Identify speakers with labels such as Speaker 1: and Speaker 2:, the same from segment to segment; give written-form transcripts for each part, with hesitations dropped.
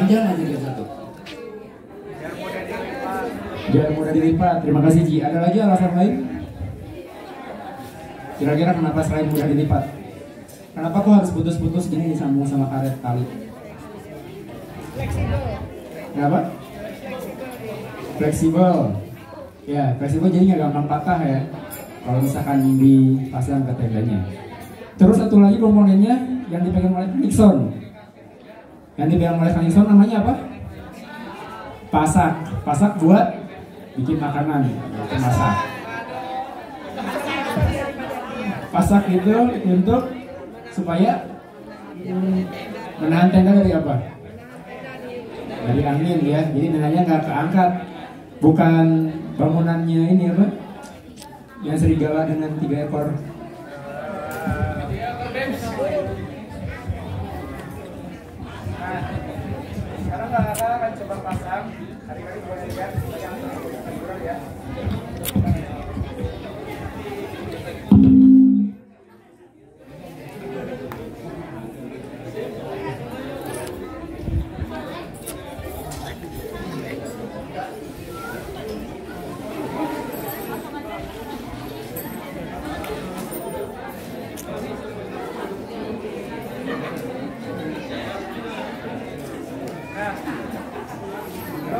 Speaker 1: Jangan aja dia satu. Biar mudah dilipat. Terima kasih Ji. Ada lagi alasan lain? Kira-kira kenapa selain mudah dilipat? Kenapa kok harus putus-putus gini disambung sama karet tali?
Speaker 2: Fleksibel.
Speaker 1: Kenapa? Fleksibel. Ya, fleksibel jadi nggak gampang patah ya. Kalau misalkan dipasang ke tendanya. Terus satu lagi komponennya yang dipegang oleh Nixon. Yang dipegang oleh Nixon namanya apa? Pasak. Pasak buat bikin makanan, masak. Pasak itu untuk supaya menahan tenda dari apa? Dari angin ya. Jadi tendanya nggak keangkat. Bukan bangunannya ini apa? Yang serigala dengan 3 ekor.
Speaker 3: Sekarang kakak akan coba pasang. Hari-hari boleh lihat yang kurang ya.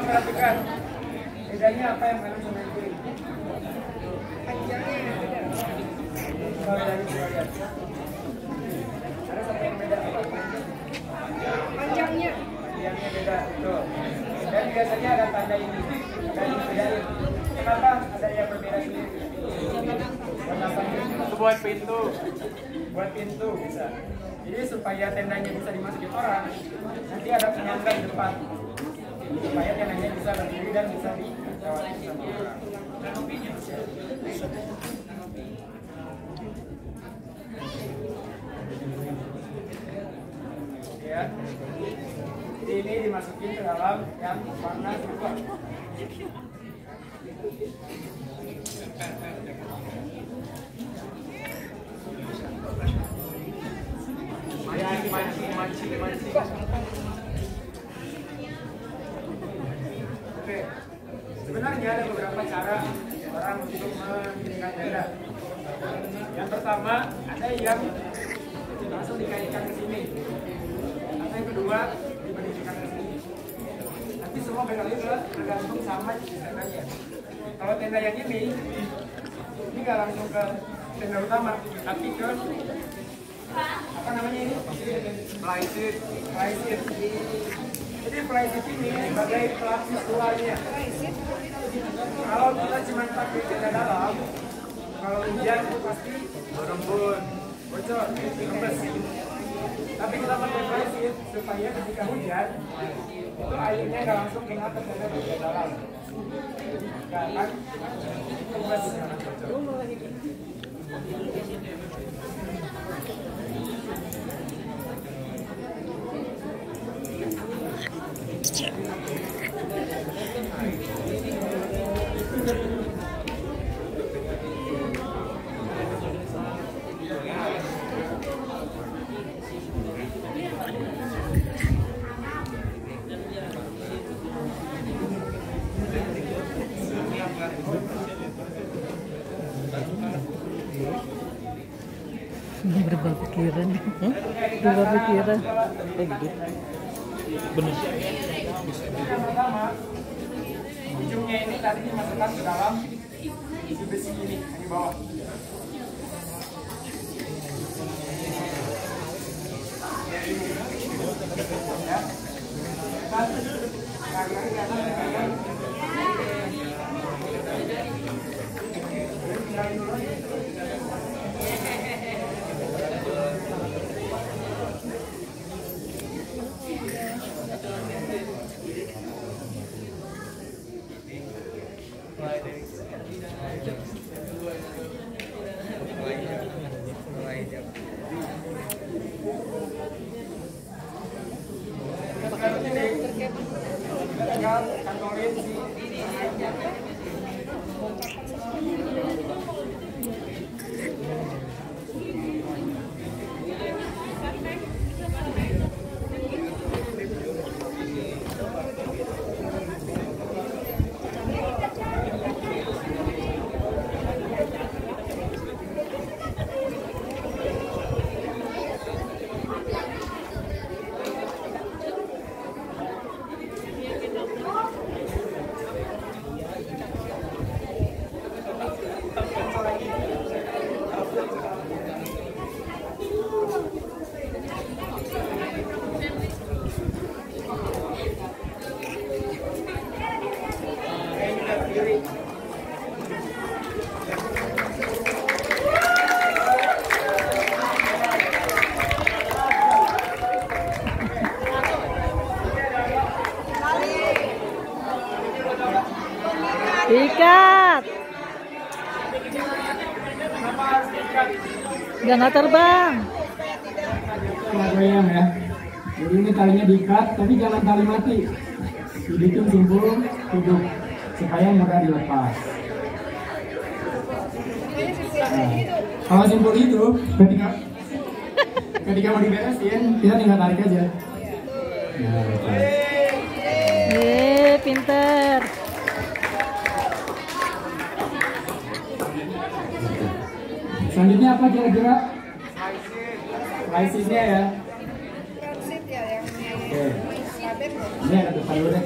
Speaker 3: Perhatikan bedanya apa yang kanan sama yang kiri. Panjangnya yang beda. Kalau dari kita lihat, ada satu yang beda apa? Panjangnya. Panjangnya beda, betul. Dan biasanya ada tanda ini, ada yang bedain. Kenapa ada yang berbeda ini? Itu buat pintu, bisa. Jadi supaya tendanya bisa dimasukin orang, nanti ada penyangga di depan. Supaya tendanya bisa berdiri dan bisa dilewati sama orang. Ya. Jadi ini dimasukin ke dalam yang warna silver. Mancing. Oke, sebenarnya ada beberapa cara orang untuk mendirikan tenda. Yang pertama, ada yang langsung dikaitkan ke sini. Atau yang kedua, diberdirikan ke sini. Nanti semua kembali tergantung sama tendanya. Kalau tenda yang ini nggak langsung ke tenda utama, tapi ke apa namanya ini? Flysheet. Jadi flysheet ini sebagai pelapis luarnya. Kalau kita cuma pakai tenda dalam, kalau hujan itu pasti berembun, bocor, kempes. Tapi kita pakai flysheet supaya ketika hujan itu airnya nggak langsung kena ke tenda dalam. Karena kempes.
Speaker 4: Berubah pikiran, berubah pikiran, gitu. Benar.
Speaker 3: Yang pertama, ujungnya ini tadi dimasukkan ke dalam besi ini di bawah. Ya. Kantorin si
Speaker 4: Ikat.
Speaker 3: Kenapa harus diikat?
Speaker 4: Jangan terbang.
Speaker 1: Nggak goyang ya. Jadi ini talinya diikat, tapi jangan tali mati. Dibikin simpul hidup supaya mudah dilepas. Nah, kalau simpul hidup, ketika mau diberesin, kita tinggal tarik aja. Nah, lepas.
Speaker 4: Pinter.
Speaker 1: Selanjutnya apa kira-kira? Slice-nya ya. Oke. Ini ada depan dulu deh.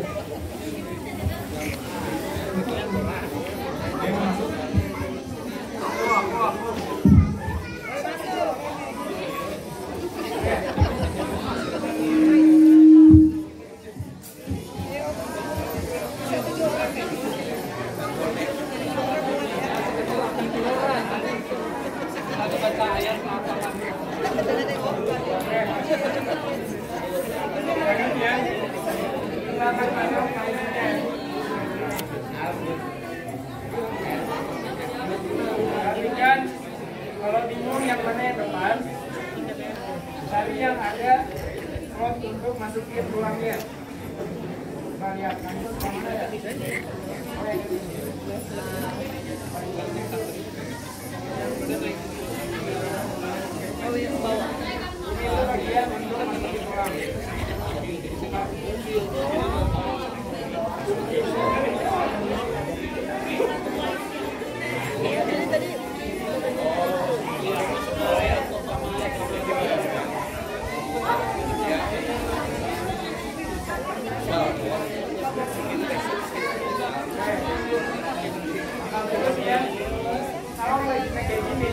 Speaker 3: Perhatikan, kalau bingung yang mana yang depan, cari yang ada slot untuk masukin tulangnya. Kita lihat langsung ke mana ya. Ini bagian untuk masukin tulang. Terus ya, kalau lagi kayak gini,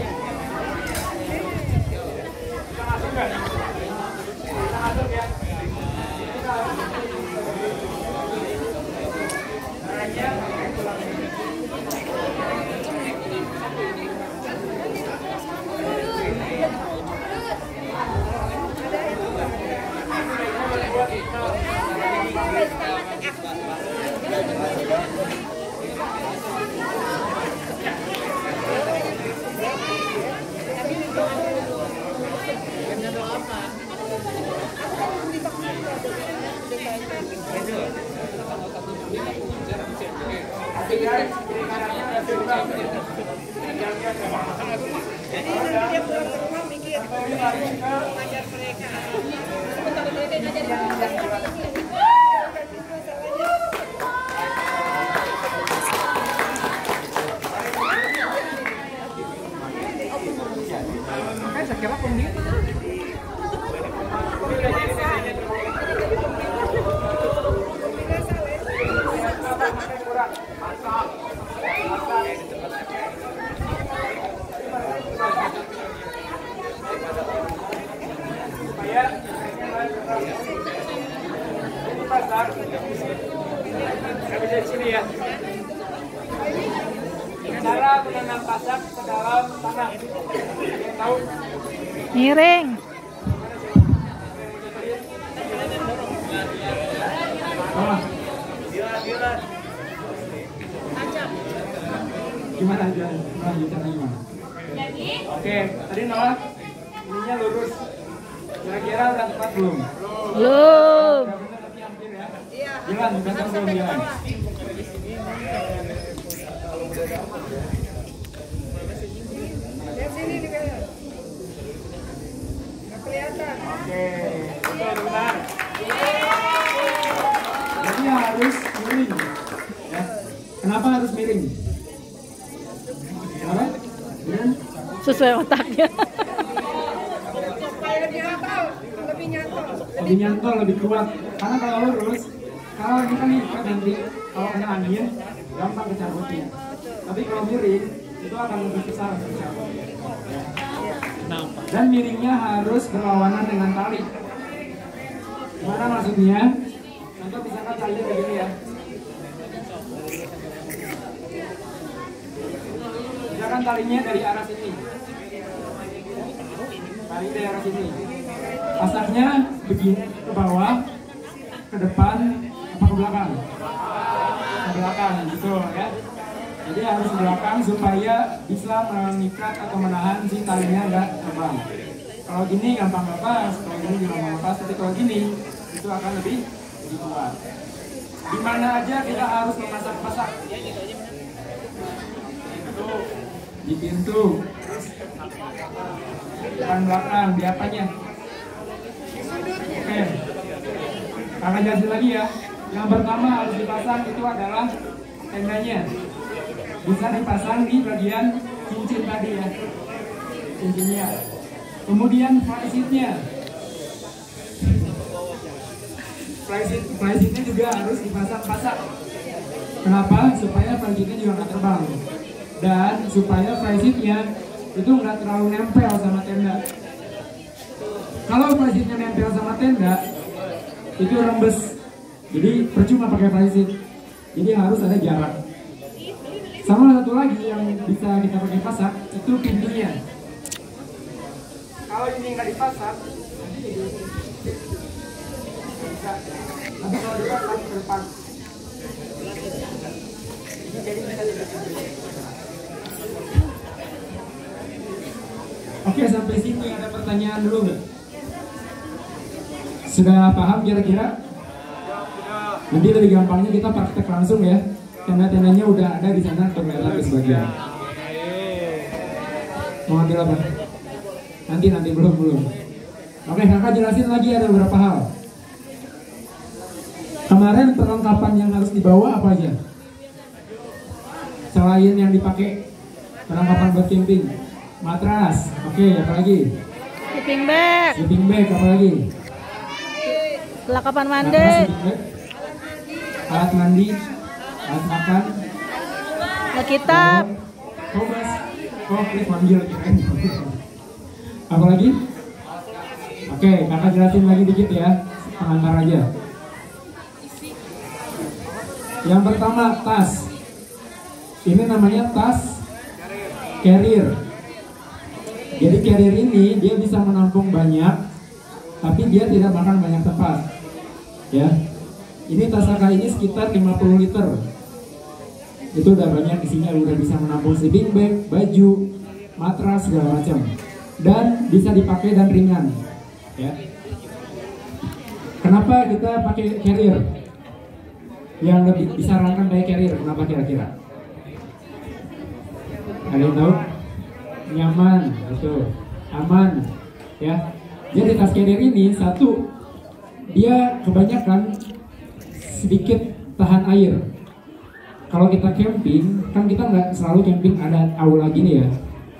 Speaker 3: kita masuk nggak? Kita masuk ya. Caranya pakai tulang ini. Saya kira pemilih sini ya. Cara menanam pasak ke dalam tanah. Yang tahu?
Speaker 4: Miring.
Speaker 1: Gimana aja? Lanjutannya gimana?
Speaker 3: Oke, tadi Noah ininya lurus. Kira-kira udah tepat belum?
Speaker 4: Belum.
Speaker 3: Udah bener tapi hampir ya. Jalan, bener belum jalan. Oke, betul benar.
Speaker 1: Jadi harus miring. Ya. Kenapa harus miring? Kenapa? Miring?
Speaker 4: Sesuai otaknya.
Speaker 1: Lebih nyantol, lebih kuat. Karena kalau lurus, kalau ini kan ikat nanti, kalau kena angin, gampang kecabutnya. Tapi kalau miring, itu akan lebih besar kecabut. Ya. Dan miringnya harus berlawanan dengan tali. Gimana maksudnya? Contoh misalkan talinya begini ya. Misalkan talinya dari arah sini. Tali dari arah sini. Pasangnya begini ke bawah, ke depan, apa ke belakang? Ke belakang gitu ya. Jadi harus belakang supaya bisa mengikat atau menahan si talinya nggak terbang. Kalau gini gampang lepas, kalau gini juga gampang lepas, tapi kalau gini itu akan lebih kuat. Di mana aja kita harus memasak-masak. Di pintu, depan belakang, di apanya? Oke, kakak jelasin lagi ya. Yang pertama harus dipasang itu adalah tendanya. Bisa dipasang di bagian cincin tadi ya, cincinnya. Kemudian flysheetnya. Flysheetnya juga harus dipasang-pasang. Kenapa? Supaya flysheetnya juga nggak terbang. Dan supaya flysheetnya itu nggak terlalu nempel sama tenda. Kalau flysheetnya nempel sama tenda, itu rembes. Jadi percuma pakai flysheet. Jadi harus ada jarak. Sama satu lagi yang bisa kita pakai pasak itu pintunya. Kalau ini nggak dipasang, bisa. Tapi kalau dipasang ke depan, ini jadi bisa dipasang. Oke, sampai sini ada pertanyaan dulu nggak? Sudah paham kira-kira? Nanti lebih gampangnya kita praktek langsung ya. Tenda-tendanya udah ada di sana bermerah di sebagian. Mau ambil apa? Nanti belum. Oke, kakak jelasin lagi ada beberapa hal. Kemarin perlengkapan yang harus dibawa apa aja? Selain yang dipakai perlengkapan buat camping, matras. Oke, apa lagi?
Speaker 4: Sleeping bag.
Speaker 1: Sleeping bag, apa lagi?
Speaker 4: Perlengkapan mandi.
Speaker 1: Alat mandi, alat makan,
Speaker 4: Alkitab.
Speaker 1: Thomas, please manggil kirain. Apa lagi? Oke, kakak jelasin lagi dikit ya, pengantar aja. Yang pertama, tas. Ini namanya tas carrier. Jadi carrier ini dia bisa menampung banyak, tapi dia tidak makan banyak tempat. Ya. Ini tas kakak ini sekitar 50 liter. Itu udah banyak isinya, udah bisa menampung sleeping bag, baju, matras segala macam. Dan bisa dipakai dan ringan. Ya. Kenapa kita pakai carrier? Yang lebih disarankan pakai carrier, kenapa kira-kira? Ada yang tahu? Nyaman, betul. Aman, ya. Jadi tas carrier ini satu, dia kebanyakan sedikit tahan air. Kalau kita camping, kan kita nggak selalu camping ada aula gini ya.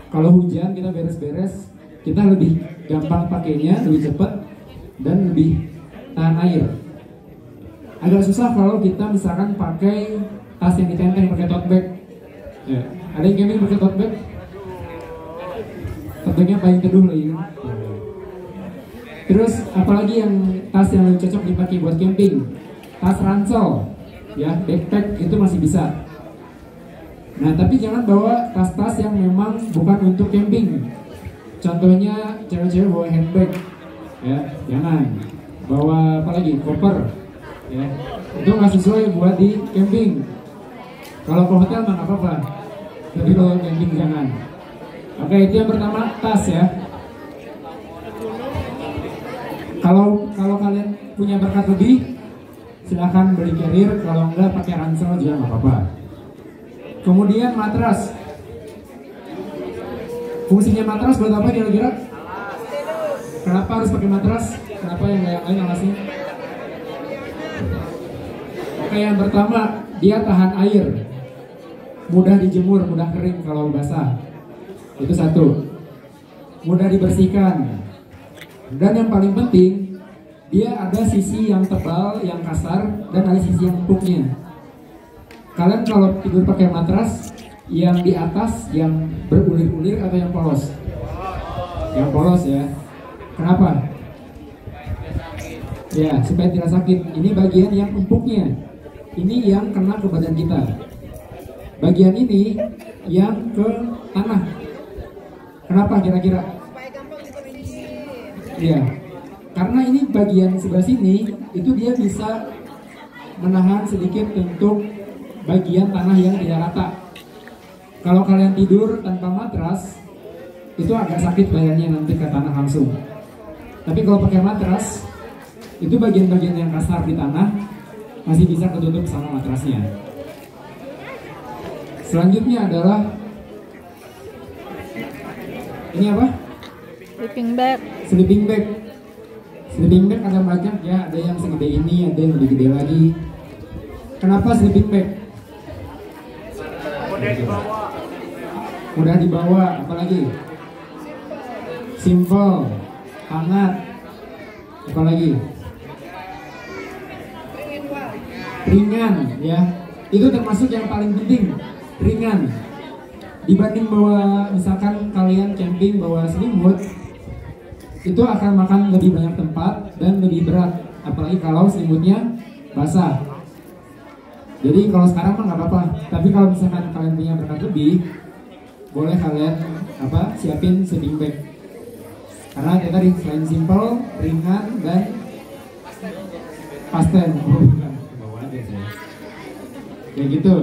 Speaker 1: Kalau hujan kita beres-beres, kita lebih gampang pakainya, lebih cepat dan lebih tahan air. Agak susah kalau kita misalkan pakai tas yang ditenteng pakai tote bag. Ya. Ada yang camping pakai tote bag? Tote bagnya paling teduh lagi kan? Terus apalagi yang tas yang lebih cocok dipakai buat camping? Tas ransel, ya, backpack itu masih bisa. Nah, tapi jangan bawa tas-tas yang memang bukan untuk camping. Contohnya cewek-cewek bawa handbag, ya, jangan. Bawa apa lagi? Koper, ya, itu nggak sesuai buat di camping. Kalau ke hotel nggak apa-apa, tapi kalau camping jangan. Oke, itu yang pertama, tas ya. Kalau kalian punya berkat lebih, silahkan beli carrier, kalau enggak pakai ransel juga nggak apa-apa. Kemudian matras. Fungsinya matras buat apa kira-kira? Kenapa harus pakai matras? Kenapa yang lain alasnya? Oke, yang pertama, dia tahan air, mudah dijemur, mudah kering kalau basah. Itu satu. Mudah dibersihkan. Dan yang paling penting, dia ada sisi yang tebal, yang kasar, dan ada sisi yang empuknya. Kalian kalau tidur pakai matras, yang di atas yang berulir-ulir atau yang polos? Yang polos ya. Kenapa? Ya, supaya tidak sakit. Ini bagian yang empuknya. Ini yang kena ke badan kita. Bagian ini yang ke tanah. Kenapa kira-kira? Iya. Karena ini bagian sebelah sini itu dia bisa menahan sedikit untuk bagian tanah yang tidak rata. Kalau kalian tidur tanpa matras, itu agak sakit badannya nanti ke tanah langsung. Tapi kalau pakai matras, itu bagian-bagian yang kasar di tanah masih bisa ketutup sama matrasnya. Selanjutnya adalah ini apa?
Speaker 4: Sleeping bag.
Speaker 1: Sleeping bag. Sleeping bag ada banyak ya, ada yang segede ini, ada yang lebih gede lagi. Kenapa sleeping bag? Mudah dibawa, apalagi? Simple, hangat, apalagi? Ringan, ya. Itu termasuk yang paling penting, ringan. Dibanding bawa, misalkan kalian camping bawa selimut, itu akan makan lebih banyak tempat dan lebih berat, apalagi kalau selimutnya basah. Jadi kalau sekarang mah nggak apa-apa, tapi kalau misalkan kalian punya berkat lebih, boleh kalian siapin sleeping bag. Karena ya tadi selain simple, ringan dan pasten. Bawa aja saya. Kayak gitu.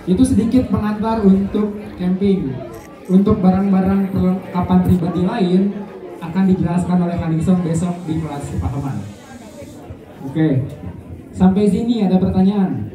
Speaker 1: Itu sedikit pengantar untuk camping. Untuk barang-barang perlengkapan pribadi lain akan dijelaskan oleh Haningson besok di kelas kepahaman. Oke. Sampai sini ada pertanyaan?